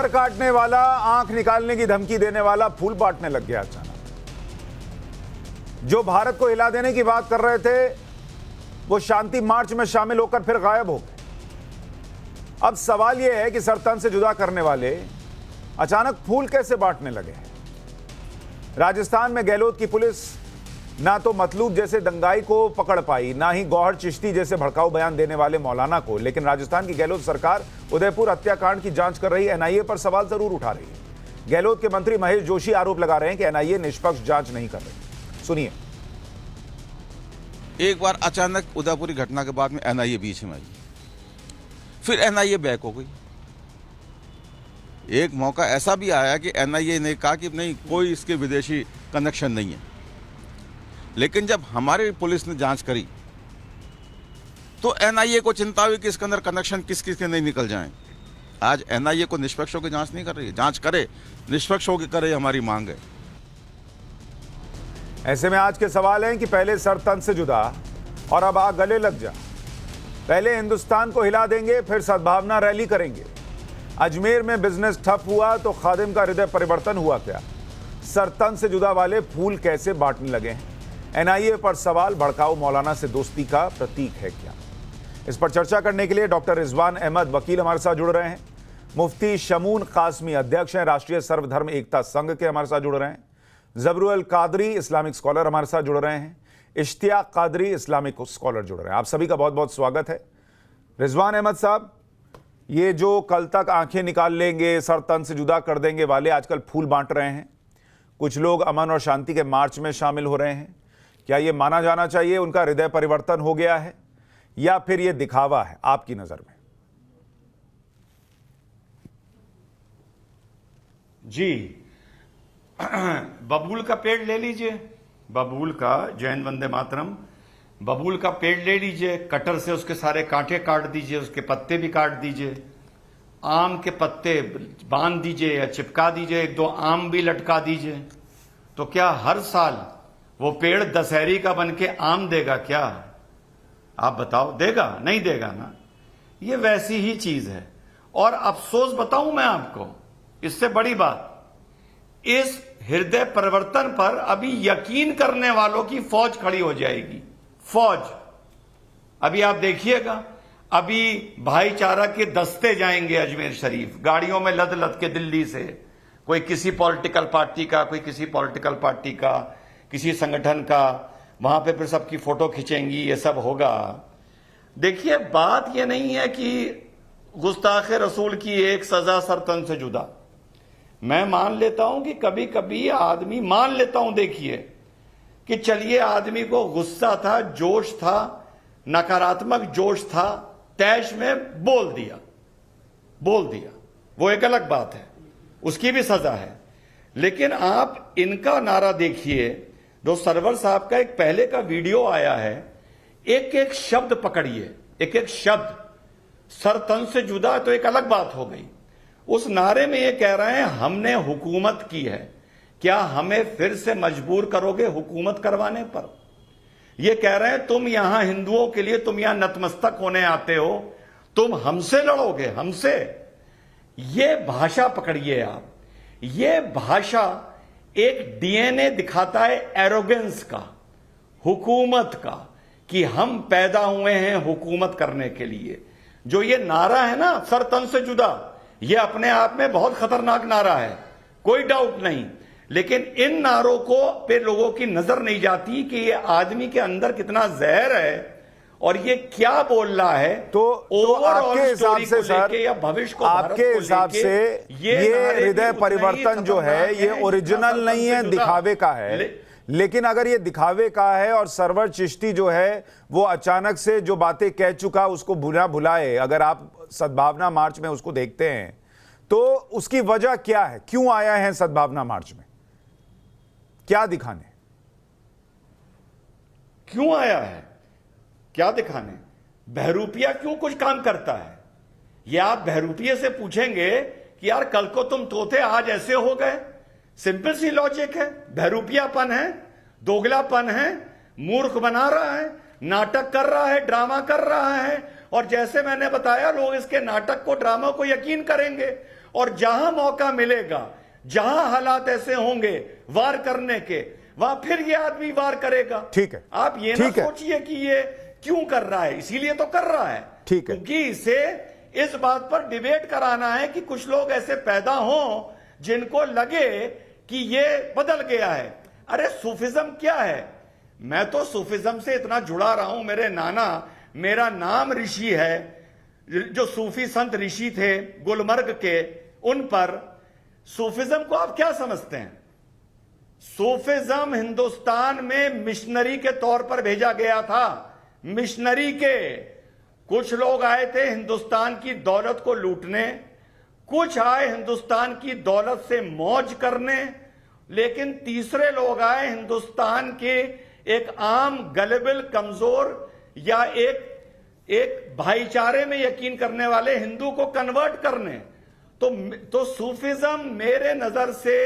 Sir काटने वाला, आंख निकालने की धमकी देने वाला फूल बांटने लग गया अचानक। जो भारत को हिला देने की बात कर रहे थे वो शांति मार्च में शामिल होकर फिर गायब हो गए। अब सवाल यह है कि सर तन से जुदा करने वाले अचानक फूल कैसे बांटने लगे हैं। राजस्थान में गहलोत की पुलिस ना तो मतलूब जैसे दंगाई को पकड़ पाई, ना ही गौहर चिश्ती जैसे भड़काऊ बयान देने वाले मौलाना को। लेकिन राजस्थान की गहलोत सरकार उदयपुर हत्याकांड की जांच कर रही एनआईए पर सवाल जरूर उठा रही है। गहलोत के मंत्री महेश जोशी आरोप लगा रहे हैं कि एनआईए निष्पक्ष जांच नहीं कर रही। सुनिए। एक बार अचानक उदयपुरी घटना के बाद में एनआईए बीच में आई, फिर एनआईए बैक हो गई। एक मौका ऐसा भी आया कि एनआईए ने कहा कि नहीं, कोई इसके विदेशी कनेक्शन नहीं है। लेकिन जब हमारी पुलिस ने जांच करी तो एनआईए को चिंता हुई कि इसके अंदर कनेक्शन किस किस के नहीं निकल जाएं। आज एनआईए को निष्पक्ष होकर जांच नहीं कर रही है। जांच करे, निष्पक्ष होकर करे, हमारी मांग है। ऐसे में आज के सवाल हैं कि पहले सर तन से जुदा और अब गले लग जा। पहले हिंदुस्तान को हिला देंगे, फिर सद्भावना रैली करेंगे। अजमेर में बिजनेस ठप हुआ तो खादिम का हृदय परिवर्तन हुआ क्या? सर तन से जुदा वाले फूल कैसे बांटने लगे हैं? एनआईए पर सवाल भड़काऊ मौलाना से दोस्ती का प्रतीक है क्या? इस पर चर्चा करने के लिए डॉक्टर रिजवान अहमद वकील हमारे साथ जुड़ रहे हैं। मुफ्ती शमून कासमी अध्यक्ष हैं राष्ट्रीय सर्वधर्म एकता संघ के, हमारे साथ जुड़ रहे हैं। जबरुल कादरी इस्लामिक स्कॉलर हमारे साथ जुड़ रहे हैं। इश्तियाक कादरी इस्लामिक स्कॉलर जुड़ रहे हैं। आप सभी का बहुत बहुत स्वागत है। रिजवान अहमद साहब, ये जो कल तक आंखें निकाल लेंगे, सर तन से जुदा कर देंगे वाले आजकल फूल बांट रहे हैं। कुछ लोग अमन और शांति के मार्च में शामिल हो रहे हैं। क्या ये माना जाना चाहिए उनका हृदय परिवर्तन हो गया है या फिर ये दिखावा है आपकी नजर में? जी, बबूल का पेड़ ले लीजिए, बबूल का, जैन वंदे मातरम, बबूल का पेड़ ले लीजिए, कटर से उसके सारे कांटे काट दीजिए, उसके पत्ते भी काट दीजिए, आम के पत्ते बांध दीजिए या चिपका दीजिए, एक दो आम भी लटका दीजिए। तो क्या हर साल वो पेड़ दशहरी का बन के आम देगा क्या? आप बताओ, देगा? नहीं देगा ना। ये वैसी ही चीज है। और अफसोस बताऊं मैं आपको, इससे बड़ी बात, इस हृदय परिवर्तन पर अभी यकीन करने वालों की फौज खड़ी हो जाएगी। फौज, अभी आप देखिएगा, अभी भाईचारा के दस्ते जाएंगे अजमेर शरीफ, गाड़ियों में लद लद के दिल्ली से, कोई किसी पॉलिटिकल पार्टी का, कोई किसी पॉलिटिकल पार्टी का, किसी संगठन का, वहां पे फिर सबकी फोटो खींचेंगी, ये सब होगा। देखिए, बात ये नहीं है कि गुस्ताखे रसूल की एक सजा सर तन से जुदा। मैं मान लेता हूं कि कभी कभी आदमी, मान लेता हूं, देखिए कि चलिए आदमी को गुस्सा था, जोश था, नकारात्मक जोश था, तैश में बोल दिया, वो एक अलग बात है, उसकी भी सजा है। लेकिन आप इनका नारा देखिए, जो सरवर साहब का एक पहले का वीडियो आया है, एक एक शब्द पकड़िए, एक एक शब्द। सर तन से जुदा तो एक अलग बात हो गई। उस नारे में ये कह रहे हैं हमने हुकूमत की है, क्या हमें फिर से मजबूर करोगे हुकूमत करवाने पर? ये कह रहे हैं तुम यहां हिंदुओं के लिए, तुम यहां नतमस्तक होने आते हो, तुम हमसे लड़ोगे, हमसे। ये भाषा पकड़िए आप। ये भाषा एक डीएनए दिखाता है एरोगेंस का, हुकूमत का, कि हम पैदा हुए हैं हुकूमत करने के लिए। जो ये नारा है ना, सर तन से जुदा, ये अपने आप में बहुत खतरनाक नारा है, कोई डाउट नहीं। लेकिन इन नारों को पे लोगों की नजर नहीं जाती कि ये आदमी के अंदर कितना जहर है और ये क्या बोल रहा है। तो आपके हिसाब से सर, या भविष्य को, आपके हिसाब से ये हृदय परिवर्तन जो है ये ओरिजिनल नहीं है, दिखावे का है। लेकिन अगर ये दिखावे का है और सरवर चिश्ती जो है वो अचानक से जो बातें कह चुका उसको भुलाए, अगर आप सद्भावना मार्च में उसको देखते हैं तो उसकी वजह क्या है? क्यों आया है सद्भावना मार्च में? क्या दिखाने? क्यों आया है? क्या दिखाने? बहरूपिया क्यों कुछ काम करता है? ये आप बहरूपिये से पूछेंगे कि यार कल को तुम तोते, आज ऐसे हो गए। सिंपल सी लॉजिक है, बहरूपियापन है, दोगलापन है, मूर्ख बना रहा है, नाटक कर रहा है, ड्रामा कर रहा है। और जैसे मैंने बताया, लोग इसके नाटक को, ड्रामा को यकीन करेंगे और जहां मौका मिलेगा, जहां हालात ऐसे होंगे वार करने के, वहां फिर ये आदमी वार करेगा। ठीक है, आप ये ना ठीक है। सोचिए कि ये क्यों कर रहा है, इसीलिए तो कर रहा है। ठीक है। क्योंकि इसे इस बात पर डिबेट कराना है कि कुछ लोग ऐसे पैदा हों जिनको लगे कि ये बदल गया है। अरे सूफिज्म क्या है? मैं तो सूफिज्म से इतना जुड़ा रहा हूं, मेरे नाना, मेरा नाम ऋषि है, जो सूफी संत ऋषि थे गुलमर्ग के, उन पर सूफिज्म को आप क्या समझते हैं? सूफिज्म हिंदुस्तान में मिशनरी के तौर पर भेजा गया था। मिशनरी के कुछ लोग आए थे हिंदुस्तान की दौलत को लूटने, कुछ आए हिंदुस्तान की दौलत से मौज करने, लेकिन तीसरे लोग आए हिंदुस्तान के एक आम गलेबल कमजोर या एक भाईचारे में यकीन करने वाले हिंदू को कन्वर्ट करने। तो सूफिज्म मेरे नजर से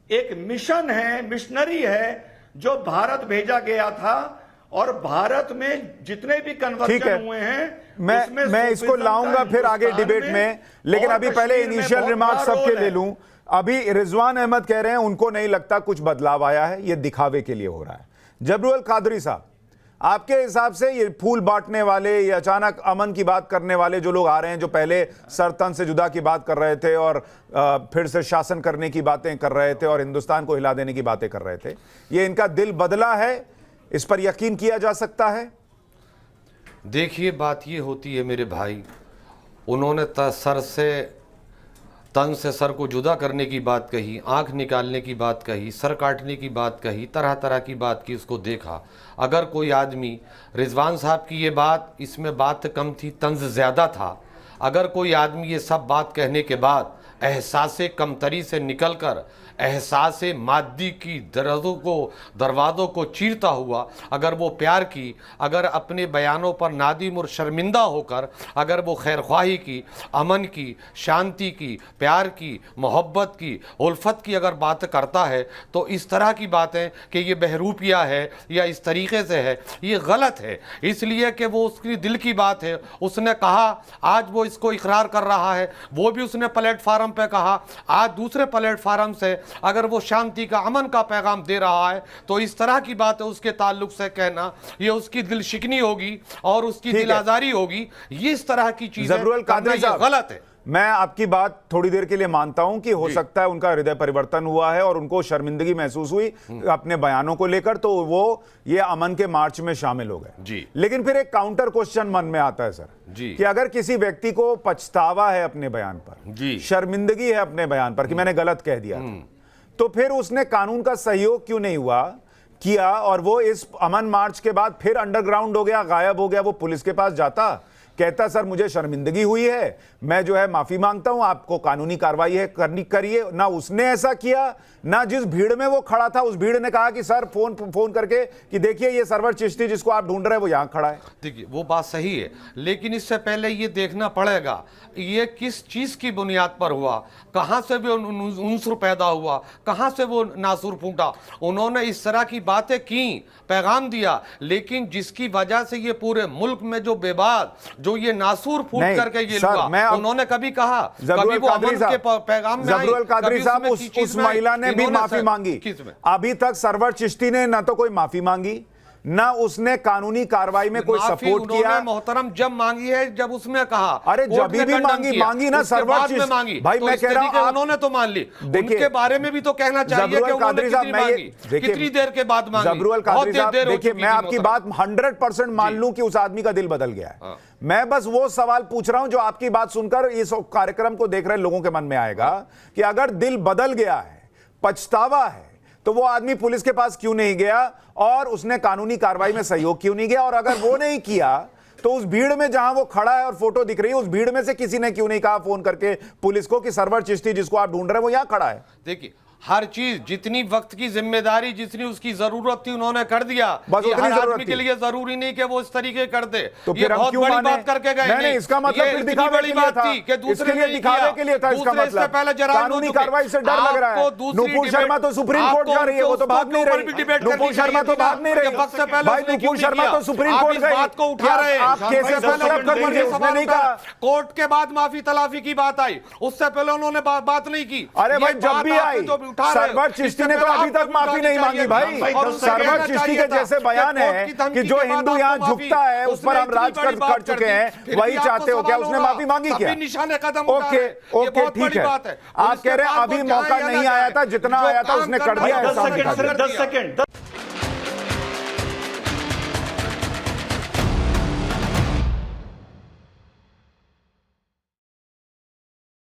एक मिशन है, मिशनरी है, जो भारत भेजा गया था, और भारत में जितने भी कन्वर्जन हुए हैं मैं इसको लाऊंगा फिर आगे डिबेट में, लेकिन अभी पहले इनिशियल रिमार्क्स सबके ले लूं। अभी रिजवान अहमद कह रहे हैं उनको नहीं लगता कुछ बदलाव आया है, ये दिखावे के लिए हो रहा है। जबरूल कादरी साहब, आपके हिसाब से ये फूल बांटने वाले, ये अचानक अमन की बात करने वाले जो लोग आ रहे हैं, जो पहले सरतन से जुदा की बात कर रहे थे और फिर से शासन करने की बातें कर रहे थे और हिंदुस्तान को हिला देने की बातें कर रहे थे, ये इनका दिल बदला है? इस पर यकीन किया जा सकता है? देखिए, बात ये होती है मेरे भाई, उन्होंने तन से सर को जुदा करने की बात कही, आंख निकालने की बात कही, सर काटने की बात कही, तरह तरह की बात की, उसको देखा। अगर कोई आदमी, रिजवान साहब की ये बात, इसमें बात कम थी, तंज ज़्यादा था। अगर कोई आदमी ये सब बात कहने के बाद एहसास कमतरी से निकलकर एहसास मादी की दरवाज़ों को चीरता हुआ अगर वो प्यार की, अगर अपने बयानों पर नादिम और शर्मिंदा होकर अगर वो खैरख्वाही की, अमन की, शांति की, प्यार की, मोहब्बत की, उल्फत की अगर बात करता है, तो इस तरह की बातें कि ये बहरूपिया है या इस तरीके से है, ये गलत है। इसलिए कि वो उसकी दिल की बात है, उसने कहा, आज वो इसको इकरार कर रहा है, वो भी उसने प्लेटफार्म पे कहा, आज दूसरे प्लेटफार्म से अगर वो शांति का, अमन का पैगाम दे रहा है, तो इस तरह की बात है उसके ताल्लुक से कहना, ये उसकी दिल शिकनी होगी और उसकी दिल आजारी होगी। ये इस तरह की चीजें करना ये गलत है। मैं आपकी बात थोड़ी देर के लिए मानता हूं कि हो सकता है उनका हृदय परिवर्तन हुआ है और उनको शर्मिंदगी महसूस हुई अपने बयानों को लेकर, तो वो ये अमन के मार्च में शामिल हो गए। लेकिन फिर एक काउंटर क्वेश्चन मन में आता है सर कि अगर किसी व्यक्ति को पछतावा है अपने बयान पर, शर्मिंदगी है अपने बयान पर कि मैंने गलत कह दिया, तो फिर उसने कानून का सहयोग क्यों नहीं किया और वो इस अमन मार्च के बाद फिर अंडरग्राउंड हो गया, गायब हो गया, वो पुलिस के पास जाता, कहता सर मुझे शर्मिंदगी हुई है, मैं जो है माफी मांगता हूं, आपको कानूनी कार्रवाई है करनी करिए। ना उसने ऐसा किया, ना जिस भीड़ में वो खड़ा था उस भीड़ ने कहा कि सर फोन करके कि देखिए ये सरवर चिश्ती जिसको आप ढूंढ रहे हैं वो यहां खड़ा है। देखिए, वो बात सही है, लेकिन इससे पहले ये देखना पड़ेगा ये किस चीज की बुनियाद पर हुआ, कहां से वो उनसुर पैदा हुआ, कहां से वो नासुर फूटा। उन्होंने इस तरह की बातें की, पैगाम दिया, लेकिन जिसकी वजह से ये पूरे मुल्क में जो विवाद, जो ये नासूर फूट करके ये हुआ, उन्होंने कभी कहा, कभी वो अमन के पैगाम में आई, कादरी साहब उस महिला ने भी माफी मांगी। अभी तक सरवर चिश्ती ने ना तो कोई माफी मांगी, ना उसने कानूनी कार्रवाई में कोई सपोर्ट किया। मोहतरम जब मांगी है, जब उसमें कहा, अरे जब भी मांगी ना सरवर चिश्ती मांगी, भाई, मैं कह रहा हूं उन्होंने तो मान ली, उनके बारे में भी तो कहना चाहिए कि उन्होंने कितनी देर के बाद मांगी। जबरूल कादरी साहब, देखिए मैं आपकी बात 100% मान लूं कि उस आदमी का दिल बदल गया है, मैं बस वो सवाल पूछ रहा हूं जो आपकी बात सुनकर इस कार्यक्रम को देख रहे लोगों के मन में आएगा कि अगर दिल बदल गया है, पछतावा है, तो वो आदमी पुलिस के पास क्यों नहीं गया और उसने कानूनी कार्रवाई में सहयोग क्यों नहीं किया? और अगर वो नहीं किया तो उस भीड़ में जहां वो खड़ा है और फोटो दिख रही है, उस भीड़ में से किसी ने क्यों नहीं कहा फोन करके पुलिस को कि सरवर चिश्ती जिसको आप ढूंढ रहे हैं वो यहां खड़ा है? देखिए, हर चीज जितनी वक्त की जिम्मेदारी जितनी उसकी जरूरत थी उन्होंने कर दिया। बस ये उतनी हर जरूरत आदमी के थी। लिए जरूरी नहीं कि वो इस तरीके कर दे। तो ये फिर हम बहुत क्यों बड़ी माने? बात करके गए। नहीं, इसका मतलब ये फिर इतनी दिखावे बड़ी के लिए बात था। थी कि दूसरे इसके लिए ने दिखावे किया। के लिए था इसका दूसरे इससे मतलब। पहले जराइम कानूनी हो चुके। कार्रवाई से डर लग रहा है। आपको दूसरी नुपुर डिबेट- शर्मा तो सुप्रीम कोर्ट आपको जा रही है, वो तो उसको भाग नहीं ऊपर रही। भी डिबेट नुपुर करनी शर्मा तो चाहिए भाग नहीं रही। कि वक्त से पहले भाई उसने क्यों नुपुर नहीं शर्मा किया? तो सुप्रीम आप कोर्ट इस गई। बात को उठा रहे हैं। आप केसेस को तलब कर दीजिए, उसने नहीं कहा। कोर्ट के बाद माफी तलाफी की बात आई, उससे पहले उन्होंने बात नहीं की। अरे ये भाई जब बात भी आप आई जो भी उठा रहे हो, सरवर चिश्ती इससे ने तो पहले अभी आपको तक माफी उठानी नहीं मांगी चाहिए भाई। थी। और उससे सरवर कहना चिश्ती चाहिए के था जैसे कि बयान कोर्ट है की धमकी कि जो के बाद हिंदू आपको यहाँ माफी- झुकता है उस पर उसने हम राज इतनी बड़ी कर बात चुके दी। हैं, फिर वही भी आपको चाहते हो क्या? सवाल उसने होगा। माफी मांगी क्या? सभी निशाने कदम उठा ओके रहे हैं। ये ओके बहुत ठीक बड़ी है। बात है। आप कह रहे हैं पुलिस के अभी पास वो मौका जाए या नहीं ना आया जाए। था, जितना जो आया था काम उसने करना कर दिया है, है दस सामने सेकंड कर दिया। सिर्फ 10 सेकंड